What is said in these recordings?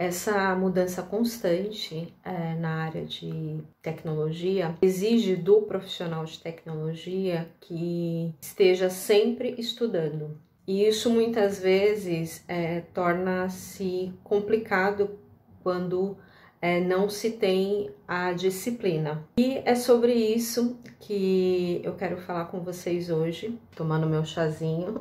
Essa mudança constante na área de tecnologia exige do profissional de tecnologia que esteja sempre estudando. E isso muitas vezes torna-se complicado quando não se tem a disciplina. E é sobre isso que eu quero falar com vocês hoje, tomando meu chazinho,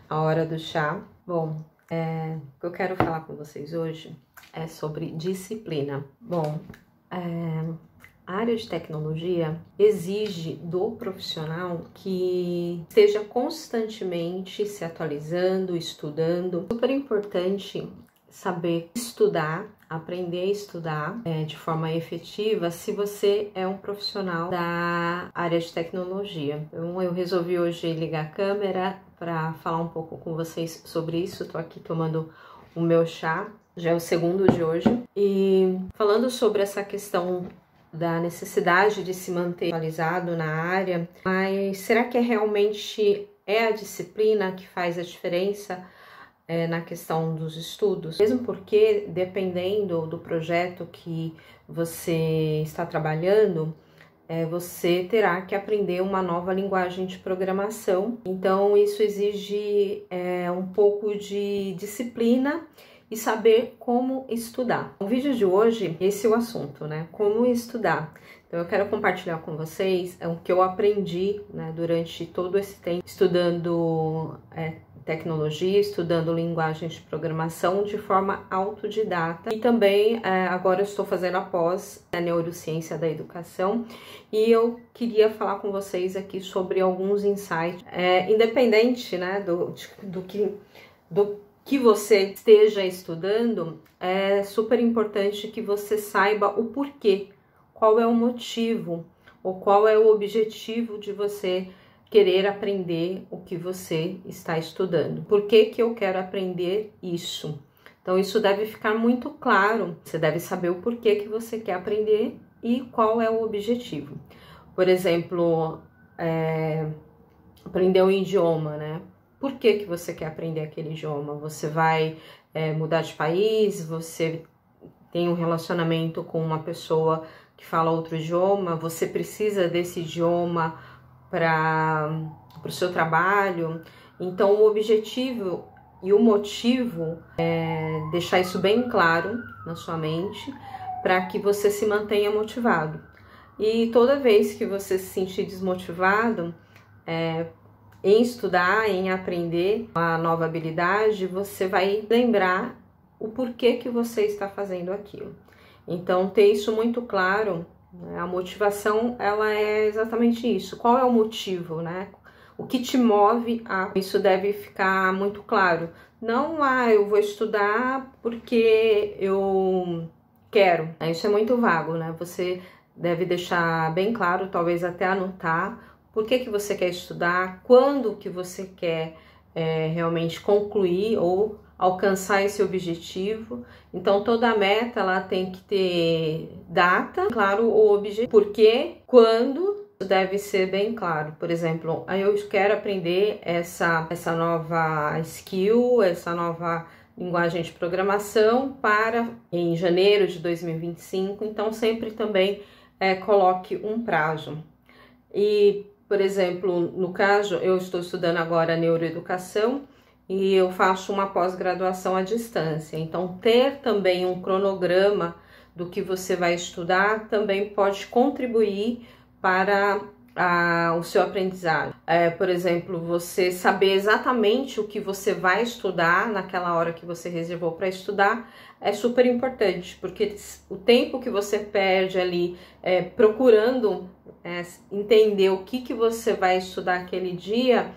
a hora do chá. Bom, o que eu quero falar com vocês hoje é sobre disciplina. Bom, a área de tecnologia exige do profissional que esteja constantemente se atualizando, estudando. Super importante saber estudar, aprender a estudar de forma efetiva se você é um profissional da área de tecnologia. Então, eu resolvi hoje ligar a câmera para falar um pouco com vocês sobre isso. Estou aqui tomando o meu chá, já é o segundo de hoje, e falando sobre essa questão da necessidade de se manter atualizado na área, mas será que realmente é a disciplina que faz a diferença na questão dos estudos? Mesmo porque, dependendo do projeto que você está trabalhando, você terá que aprender uma nova linguagem de programação. Então, isso exige um pouco de disciplina e saber como estudar. No vídeo de hoje, esse é o assunto, né? Como estudar. Então, eu quero compartilhar com vocês o que eu aprendi, né, durante todo esse tempo estudando tecnologia, estudando linguagem de programação de forma autodidata. E também agora eu estou fazendo a pós na neurociência da educação e eu queria falar com vocês aqui sobre alguns insights, independente, né, do que você esteja estudando. É super importante que você saiba o porquê, qual é o motivo ou qual é o objetivo de você querer aprender o que você está estudando. Por que que eu quero aprender isso? Então, isso deve ficar muito claro. Você deve saber o porquê que você quer aprender e qual é o objetivo. Por exemplo, aprender um idioma, né? Por que que você quer aprender aquele idioma? Você vai mudar de país, você tem um relacionamento com uma pessoa que fala outro idioma, você precisa desse idioma para o seu trabalho. Então, o objetivo e o motivo é deixar isso bem claro na sua mente para que você se mantenha motivado. E toda vez que você se sentir desmotivado em estudar, em aprender uma nova habilidade, você vai lembrar o porquê que você está fazendo aquilo. Então, ter isso muito claro. A motivação, ela é exatamente isso. Qual é o motivo, né? O que te move a... Isso deve ficar muito claro. Não, eu vou estudar porque eu quero. Isso é muito vago, né? Você deve deixar bem claro, talvez até anotar, por que que você quer estudar, quando que você quer realmente concluir ou alcançar esse objetivo. Então, toda a meta ela tem que ter data, claro, o objetivo, porque, quando, deve ser bem claro. Por exemplo, eu quero aprender essa nova skill, essa nova linguagem de programação em janeiro de 2025. Então, sempre também coloque um prazo. E, por exemplo, no caso, eu estou estudando agora neuroeducação e eu faço uma pós-graduação à distância. Então, ter também um cronograma do que você vai estudar também pode contribuir para o seu aprendizado. Por exemplo, você saber exatamente o que você vai estudar naquela hora que você reservou para estudar é super importante, porque o tempo que você perde ali procurando entender o que você vai estudar aquele dia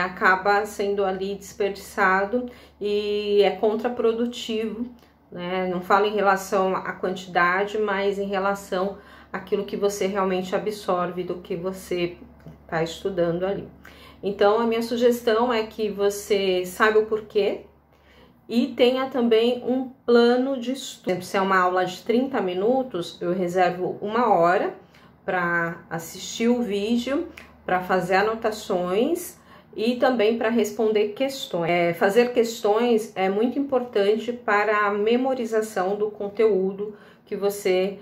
acaba sendo ali desperdiçado e é contraprodutivo, né? Não falo em relação à quantidade, mas em relação àquilo que você realmente absorve do que você está estudando ali. Então, a minha sugestão é que você saiba o porquê e tenha também um plano de estudo. Se é uma aula de 30 minutos, eu reservo 1 hora para assistir o vídeo, para fazer anotações e também para responder questões. Fazer questões é muito importante para a memorização do conteúdo que você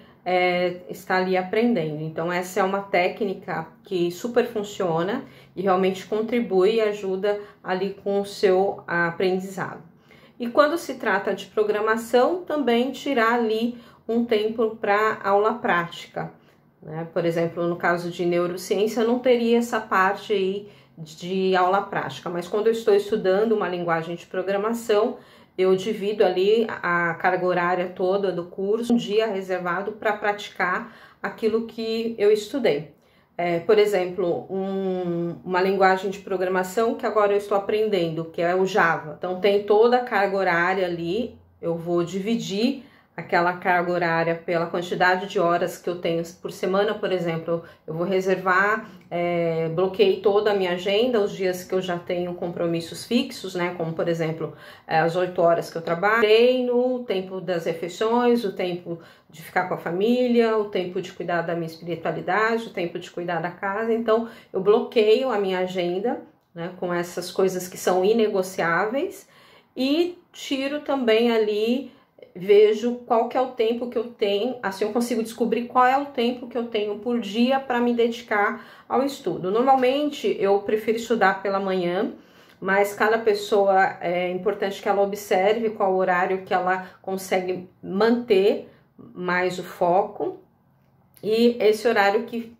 está ali aprendendo. Então essa é uma técnica que super funciona e realmente contribui e ajuda ali com o seu aprendizado. E quando se trata de programação, também tirar ali um tempo para aula prática, né? Por exemplo, no caso de neurociência, não teria essa parte aí de aula prática, mas quando eu estou estudando uma linguagem de programação, eu divido ali a carga horária toda do curso, um dia reservado para praticar aquilo que eu estudei. Por exemplo, uma linguagem de programação que agora eu estou aprendendo, que é o Java. Então tem toda a carga horária ali, eu vou dividir aquela carga horária pela quantidade de horas que eu tenho por semana, por exemplo, eu vou reservar, bloqueei toda a minha agenda, os dias que eu já tenho compromissos fixos, né, como por exemplo, as 8 horas que eu trabalho, treino, o tempo das refeições, o tempo de ficar com a família, o tempo de cuidar da minha espiritualidade, o tempo de cuidar da casa. Então eu bloqueio a minha agenda, né, com essas coisas que são inegociáveis e tiro também ali, vejo qual que é o tempo que eu tenho, assim eu consigo descobrir qual é o tempo que eu tenho por dia para me dedicar ao estudo. Normalmente eu prefiro estudar pela manhã, mas cada pessoa é importante que ela observe qual horário que ela consegue manter mais o foco e esse horário que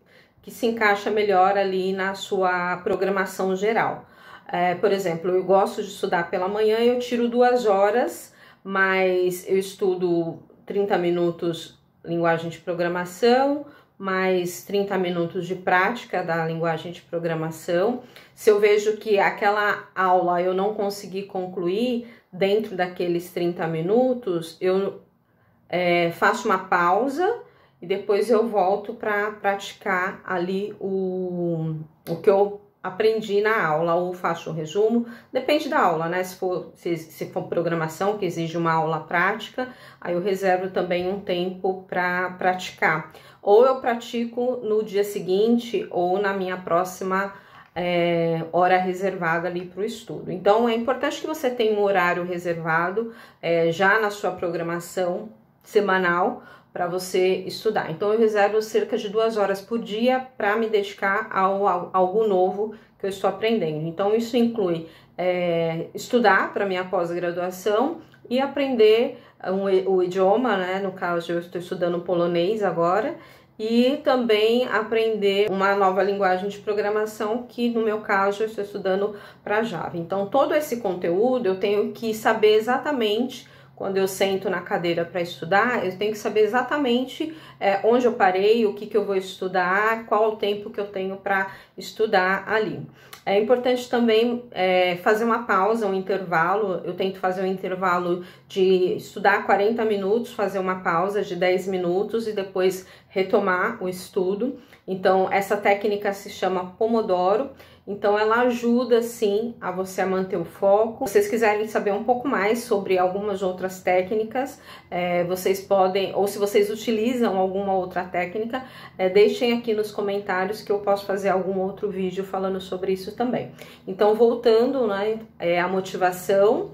se encaixa melhor ali na sua programação geral. Por exemplo, eu gosto de estudar pela manhã, eu tiro 2 horas, mas eu estudo 30 minutos linguagem de programação, mais 30 minutos de prática da linguagem de programação. Se eu vejo que aquela aula eu não consegui concluir dentro daqueles 30 minutos, eu faço uma pausa e depois eu volto para praticar ali o que eu aprendi na aula, ou faço um resumo, depende da aula, né? Se for programação, que exige uma aula prática, aí eu reservo também um tempo para praticar. Ou eu pratico no dia seguinte, ou na minha próxima hora reservada ali para o estudo. Então, é importante que você tenha um horário reservado já na sua programação semanal, para você estudar. Então eu reservo cerca de 2 horas por dia para me dedicar a algo novo que eu estou aprendendo. Então isso inclui estudar para minha pós-graduação e aprender o idioma, né? No caso eu estou estudando polonês agora, e também aprender uma nova linguagem de programação, que no meu caso eu estou estudando para Java. Então todo esse conteúdo eu tenho que saber exatamente. Quando eu sento na cadeira para estudar, eu tenho que saber exatamente onde eu parei, o que eu vou estudar, qual o tempo que eu tenho para estudar ali. É importante também fazer uma pausa, um intervalo. Eu tento fazer um intervalo de estudar 40 minutos, fazer uma pausa de 10 minutos e depois retomar o estudo. Então, essa técnica se chama Pomodoro. Então, ela ajuda, sim, a você a manter o foco. Se vocês quiserem saber um pouco mais sobre algumas outras técnicas, vocês podem, ou se vocês utilizam alguma outra técnica, deixem aqui nos comentários que eu posso fazer algum outro vídeo falando sobre isso também. Então, voltando, né, a motivação,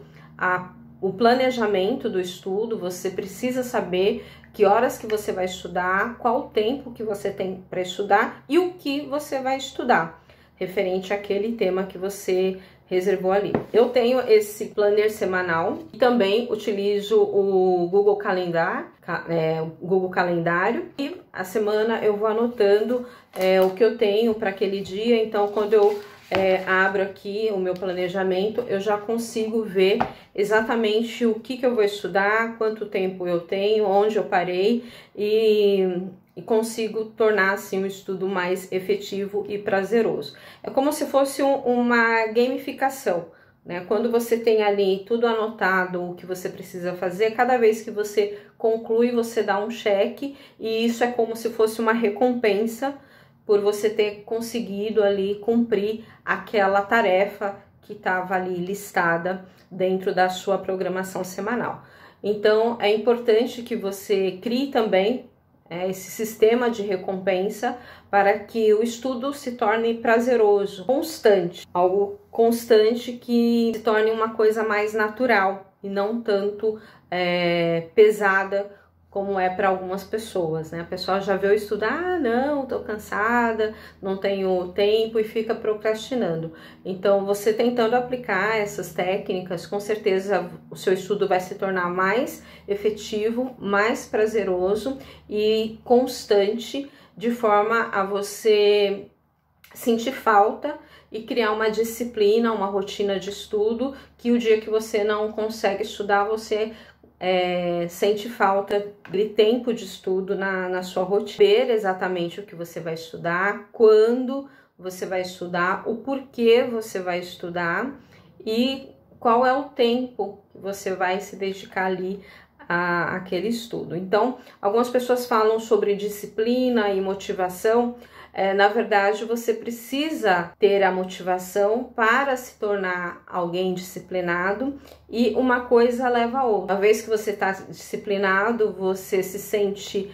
o planejamento do estudo, você precisa saber que horas que você vai estudar, qual o tempo que você tem para estudar e o que você vai estudar, referente àquele tema que você reservou ali. Eu tenho esse planner semanal e também utilizo o Google Calendário, e a semana eu vou anotando o que eu tenho para aquele dia. Então, quando eu abro aqui o meu planejamento, eu já consigo ver exatamente o que eu vou estudar, quanto tempo eu tenho, onde eu parei e consigo tornar assim o estudo mais efetivo e prazeroso. É como se fosse uma gamificação, né? Quando você tem ali tudo anotado, o que você precisa fazer, cada vez que você conclui, você dá um cheque, e isso é como se fosse uma recompensa por você ter conseguido ali cumprir aquela tarefa que estava ali listada dentro da sua programação semanal. Então, é importante que você crie também esse sistema de recompensa para que o estudo se torne prazeroso, constante, algo constante que se torne uma coisa mais natural e não tanto pesada como é para algumas pessoas, né? A pessoa já vê o estudo, não, tô cansada, não tenho tempo e fica procrastinando. Então, você tentando aplicar essas técnicas, com certeza o seu estudo vai se tornar mais efetivo, mais prazeroso e constante, de forma a você sentir falta e criar uma disciplina, uma rotina de estudo, que o dia que você não consegue estudar, você sente falta de tempo de estudo na sua rotina. Ver exatamente o que você vai estudar, quando você vai estudar, o porquê você vai estudar e qual é o tempo que você vai se dedicar ali àquele estudo. Então, algumas pessoas falam sobre disciplina e motivação. Na verdade, você precisa ter a motivação para se tornar alguém disciplinado e uma coisa leva a outra. Uma vez que você está disciplinado, você se sente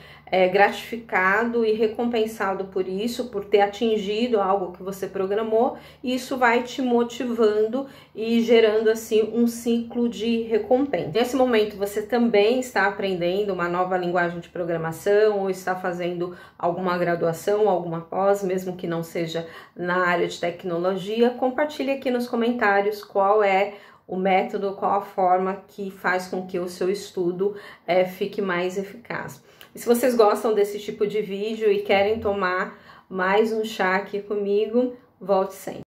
gratificado e recompensado por isso, por ter atingido algo que você programou, e isso vai te motivando e gerando assim um ciclo de recompensa. Nesse momento você também está aprendendo uma nova linguagem de programação ou está fazendo alguma graduação, alguma pós, mesmo que não seja na área de tecnologia. Compartilhe aqui nos comentários qual é o método, qual a forma que faz com que o seu estudo fique mais eficaz. E se vocês gostam desse tipo de vídeo e querem tomar mais um chá aqui comigo, volte sempre.